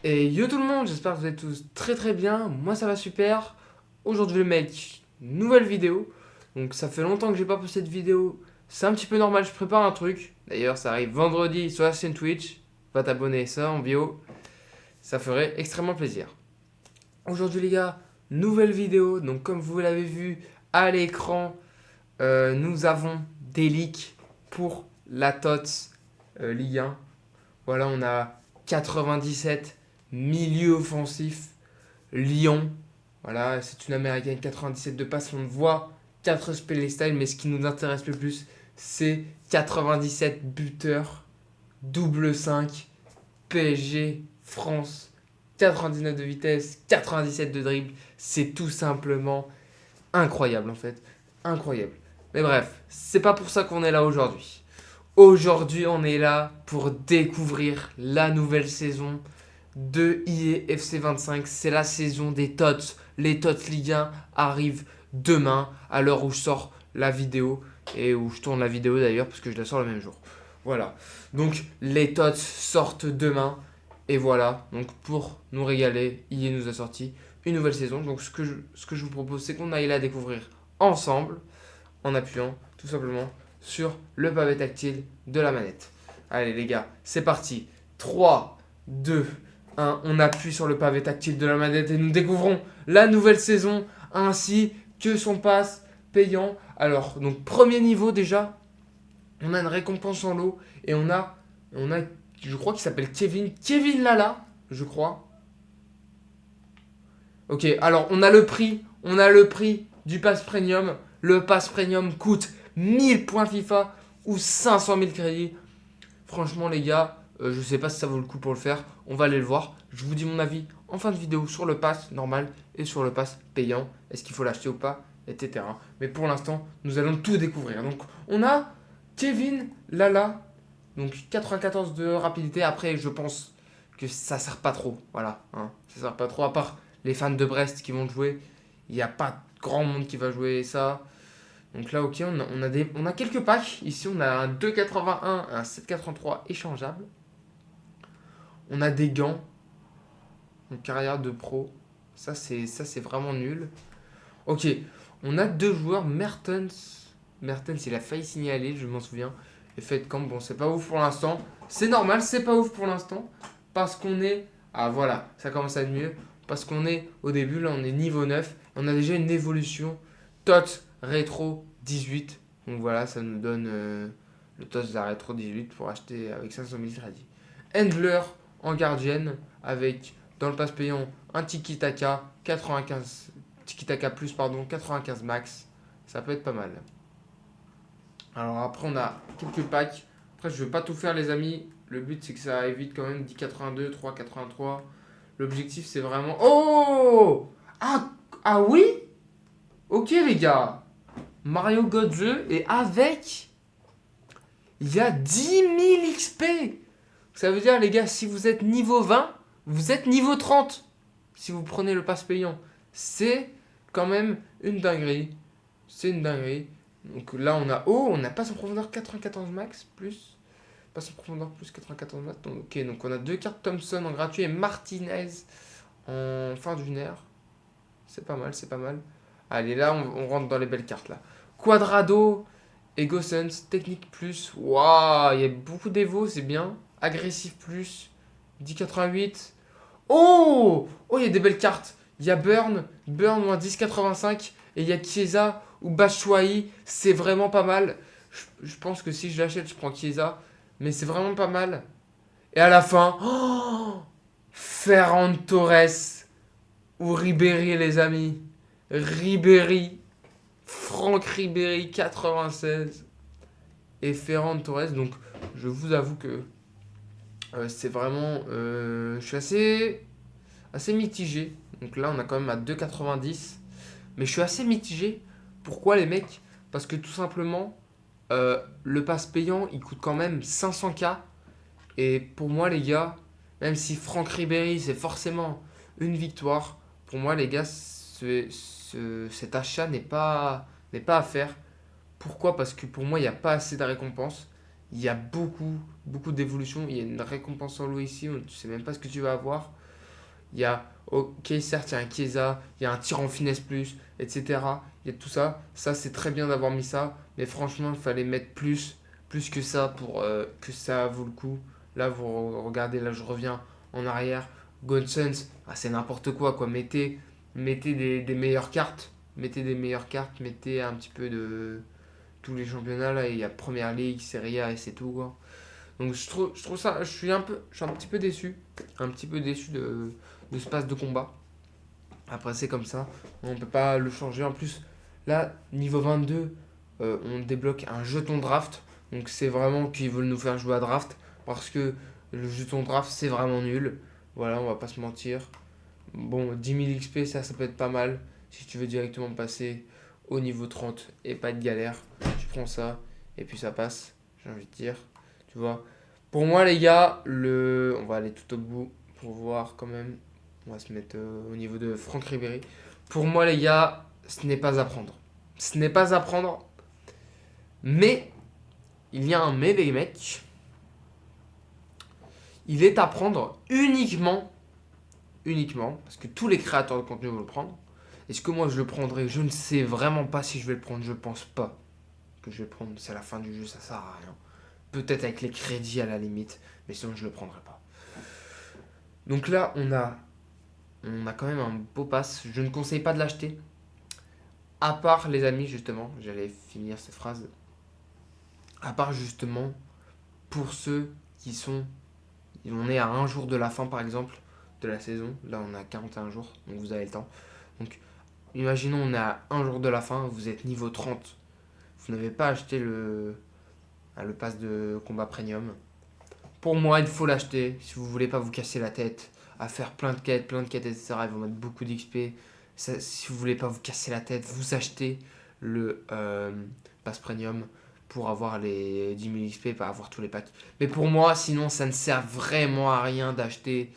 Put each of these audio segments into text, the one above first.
Et yo tout le monde, j'espère que vous êtes tous très très bien. Moi ça va super. Aujourd'hui le mec, nouvelle vidéo. Donc ça fait longtemps que j'ai pas posté de vidéo. C'est un petit peu normal, je prépare un truc. D'ailleurs ça arrive vendredi sur la chaîne Twitch. Va t'abonner ça en bio. Ça ferait extrêmement plaisir. Aujourd'hui les gars, nouvelle vidéo. Donc comme vous l'avez vu à l'écran, nous avons des leaks pour la TOTS Ligue 1. Voilà, on a 97 milieu offensif Lyon. Voilà, c'est une américaine 97 de passe. On voit 4 spell style, mais ce qui nous intéresse le plus, c'est 97 buteurs, double 5, PSG, France, 99 de vitesse, 97 de dribble. C'est tout simplement incroyable en fait. Incroyable. Mais bref, c'est pas pour ça qu'on est là aujourd'hui. Aujourd'hui, on est là pour découvrir la nouvelle saison de EA FC 25. C'est la saison des TOTS. Les TOTS Ligue 1 arrivent demain, à l'heure où je sors la vidéo et où je tourne la vidéo d'ailleurs, parce que je la sors le même jour. Voilà. Donc, les TOTS sortent demain. Et voilà. Donc, pour nous régaler, EA nous a sorti une nouvelle saison. Donc, ce que je vous propose, c'est qu'on aille la découvrir ensemble en appuyant tout simplement sur le pavé tactile de la manette. Allez les gars, c'est parti. 3, 2, 1. On appuie sur le pavé tactile de la manette et nous découvrons la nouvelle saison ainsi que son pass payant. Alors, donc premier niveau déjà, on a une récompense en lot et on a je crois qu'il s'appelle Kevin Lala, je crois. Ok, alors on a le prix du pass premium. Le pass premium coûte 1000 points FIFA ou 500 000 crédits. Franchement les gars, je sais pas si ça vaut le coup pour le faire. On va aller le voir. Je vous dis mon avis en fin de vidéo sur le pass normal et sur le pass payant. Est-ce qu'il faut l'acheter ou pas, etc. Mais pour l'instant, nous allons tout découvrir. Donc on a Kevin Lala. Donc 94 de rapidité. Après, je pense que ça sert pas trop. Voilà, hein. Ça sert pas trop. À part les fans de Brest qui vont jouer. Il n'y a pas grand monde qui va jouer ça. Donc là, ok, on a quelques packs. Ici, on a un 2,81, un 7,83 échangeable. On a des gants. En carrière de pro. Ça, c'est vraiment nul. Ok, on a deux joueurs. Mertens, il a failli signaler, je m'en souviens. Et Fate Camp, bon, c'est pas ouf pour l'instant. C'est normal, c'est pas ouf pour l'instant. Parce qu'on est. Ah voilà, ça commence à être mieux. Parce qu'on est au début, là, on est niveau 9. On a déjà une évolution. TOTS Rétro 18. Donc voilà, ça nous donne le TOTS de la Rétro 18 pour acheter avec 500 000 crédits. Handler en gardienne avec, dans le pass payant, un Tiki-Taka 95. Tiki-Taka plus, pardon, 95 max. Ça peut être pas mal. Alors après, on a quelques packs. Après, je ne vais pas tout faire, les amis. Le but, c'est que ça évite quand même 10,82, 3,83. L'objectif, c'est vraiment... Oh ah oui. Ok, les gars. Mario Godze. Et avec... Il y a 10 000 XP. Ça veut dire, les gars, si vous êtes niveau 20, vous êtes niveau 30. Si vous prenez le pass payant. C'est quand même une dinguerie. C'est une dinguerie. Donc là, on a passe en profondeur 94 max plus. Passe en profondeur plus 94 max. Donc, ok, donc on a deux cartes Thompson en gratuit et Martinez en fin d'une heure. C'est pas mal, c'est pas mal. Allez, là, on rentre dans les belles cartes là. Quadrado et Gossens, technique plus. Waouh, il y a beaucoup d'évo, c'est bien. Agressif plus. 10,88. Oh, il y a des belles cartes. Il y a Burn moins 10,85. Et il y a Chiesa ou Batshuayi. C'est vraiment pas mal. Je pense que si je l'achète, je prends Chiesa. Mais c'est vraiment pas mal. Et à la fin, Ferran Torres ou Ribéry, les amis. Ribéry. Franck Ribéry, 96. Et Ferran Torres. Donc, je vous avoue que c'est vraiment... je suis assez mitigé. Donc là, on a quand même à 2,90. Mais je suis assez mitigé. Pourquoi, les mecs? Parce que tout simplement, le pass payant, il coûte quand même 500K. Et pour moi, les gars, même si Franck Ribéry, c'est forcément une victoire, pour moi, les gars, cet achat n'est pas à faire. Pourquoi? Parce que pour moi, il n'y a pas assez de récompenses. Il y a beaucoup d'évolutions. Il y a une récompense en lot ici. Tu ne sais même pas ce que tu vas avoir. Il y a, ok, certes, il y a un Chiesa, il y a un tir en finesse plus, etc. Il y a tout ça. Ça, c'est très bien d'avoir mis ça. Mais franchement, il fallait mettre plus que ça pour que ça vaut le coup. Là, vous regardez, là, je reviens en arrière. Godsons, ah, c'est n'importe quoi, quoi. Mettez des meilleures cartes. Mettez des meilleures cartes. Mettez un petit peu de tous les championnats. Là, il y a Première Ligue, Serie A et c'est tout, quoi. Donc, je trouve ça. Je suis un petit peu déçu. Un petit peu déçu de ce pass de combat. Après, c'est comme ça. On ne peut pas le changer. En plus, là, niveau 22, on débloque un jeton draft. Donc, c'est vraiment qu'ils veulent nous faire jouer à draft. Parce que le jeton draft, c'est vraiment nul. Voilà, on va pas se mentir. Bon, 10 000 XP, ça peut être pas mal. Si tu veux directement passer au niveau 30 et pas de galère, tu prends ça et puis ça passe, j'ai envie de dire. Tu vois. Pour moi, les gars, on va aller tout au bout pour voir quand même. On va se mettre au niveau de Franck Ribéry. Pour moi, les gars, ce n'est pas à prendre. Ce n'est pas à prendre. Mais, il y a un mais, les mecs. Il est à prendre uniquement, parce que tous les créateurs de contenu vont le prendre. Est-ce que moi je le prendrai? Je ne sais vraiment pas si je vais le prendre. Je pense pas que je vais le prendre. C'est la fin du jeu, ça sert à rien. Peut-être avec les crédits à la limite, mais sinon je le prendrai pas. Donc là, on a quand même un beau pass. Je ne conseille pas de l'acheter. À part, les amis, justement, j'allais finir cette phrase. À part, justement, pour ceux qui sont. On est à un jour de la fin, par exemple, de la saison. Là, on est à 41 jours, donc vous avez le temps. Donc, imaginons, on est à un jour de la fin, vous êtes niveau 30. Vous n'avez pas acheté le pass de combat premium. Pour moi, il faut l'acheter si vous voulez pas vous casser la tête à faire plein de quêtes, etc. Ils vont mettre beaucoup d'XP. Si vous voulez pas vous casser la tête, vous achetez le pass premium pour avoir les 10 000 XP, pas avoir tous les packs. Mais pour moi, sinon, ça ne sert vraiment à rien d'acheter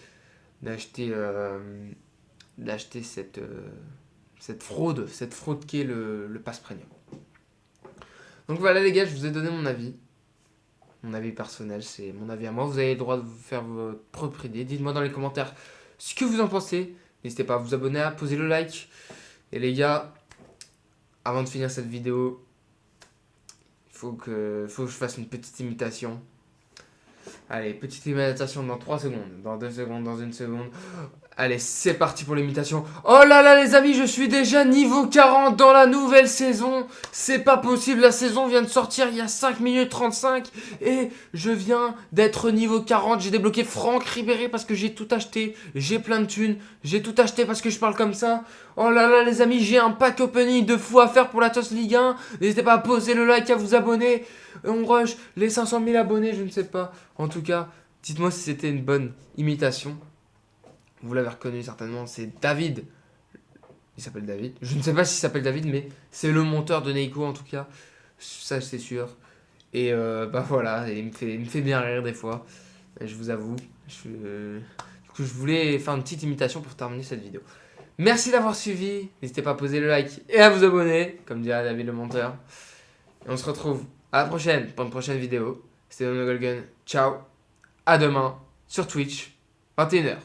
cette fraude qui est le pass premium. Donc voilà les gars, je vous ai donné mon avis. Mon avis personnel, c'est mon avis à moi. Vous avez le droit de vous faire votre propre idée. Dites-moi dans les commentaires ce que vous en pensez. N'hésitez pas à vous abonner, à poser le like. Et les gars, avant de finir cette vidéo, il faut que je fasse une petite imitation. Allez, petite imitation dans 3 secondes, dans 2 secondes, dans 1 seconde. Allez, c'est parti pour l'imitation. Oh là là les amis, je suis déjà niveau 40 dans la nouvelle saison. C'est pas possible, la saison vient de sortir il y a 5 minutes 35. Et je viens d'être niveau 40. J'ai débloqué Franck Ribéry parce que j'ai tout acheté. J'ai plein de thunes. J'ai tout acheté parce que je parle comme ça. Oh là là les amis, j'ai un pack opening de fou à faire pour la TOS Ligue 1. N'hésitez pas à poser le like, à vous abonner. On rush les 500 000 abonnés, je ne sais pas. En tout cas, dites-moi si c'était une bonne imitation. Vous l'avez reconnu certainement, c'est David. Il s'appelle David. Je ne sais pas s'il s'appelle David, mais c'est le monteur de Neiko en tout cas. Ça, c'est sûr. Et bah voilà, il me fait bien rire des fois. Et je vous avoue. Du coup, je voulais faire une petite imitation pour terminer cette vidéo. Merci d'avoir suivi. N'hésitez pas à poser le like et à vous abonner, comme dirait David le monteur. Et on se retrouve à la prochaine pour une prochaine vidéo. C'était Nono Golden. Ciao. À demain sur Twitch, 21h.